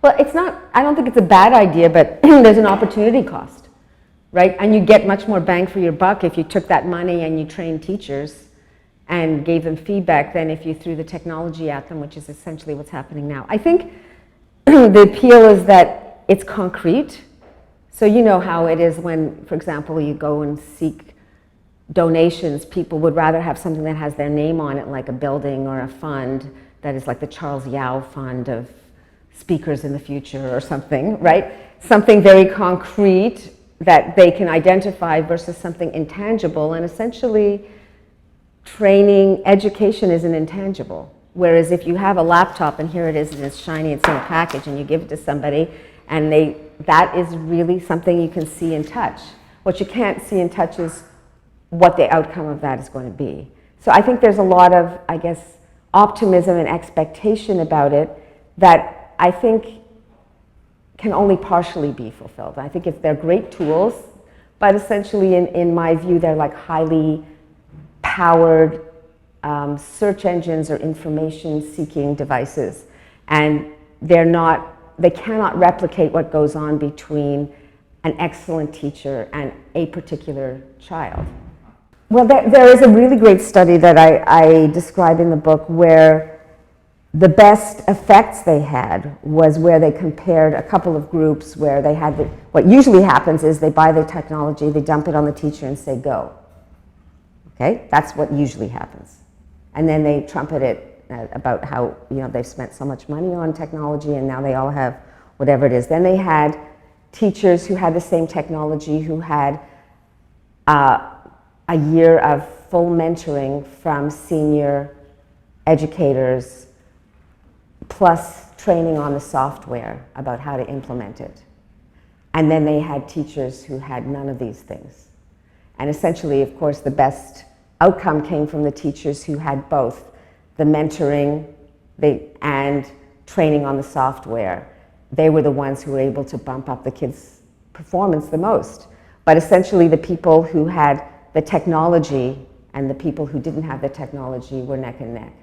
Well, it's not, I don't think it's a bad idea, but there's an opportunity cost, right? And you get much more bang for your buck if you took that money and you trained teachers and gave them feedback than if you threw the technology at them, which is essentially what's happening now. I think the appeal is that it's concrete. So you know how it is when, for example, you go and seek donations, people would rather have something that has their name on it, like a building or a fund that is like the Charles Yao Fund of speakers in the future or something, right? Something very concrete that they can identify versus something intangible. And essentially, training, education is an intangible. Whereas if you have a laptop and here it is and it's shiny, it's in a package, and you give it to somebody and that is really something you can see and touch. What you can't see and touch is what the outcome of that is going to be. So I think there's a lot of, I guess, optimism and expectation about it that I think can only partially be fulfilled. I think they're great tools, but essentially in my view, they're like highly powered search engines or information-seeking devices, and they cannot replicate what goes on between an excellent teacher and a particular child. Well, there is a really great study that I describe in the book where the best effects they had was where they compared a couple of groups where they had what usually happens is they buy the technology, they dump it on the teacher and say, go. Okay, that's what usually happens. And then they trumpet it about how, they've spent so much money on technology and now they all have whatever it is. Then they had teachers who had the same technology, who had a year of full mentoring from senior educators, plus training on the software about how to implement it. And then they had teachers who had none of these things. And essentially, of course, the best outcome came from the teachers who had both the mentoring and training on the software. They were the ones who were able to bump up the kids' performance the most. But essentially, the people who had the technology and the people who didn't have the technology were neck and neck.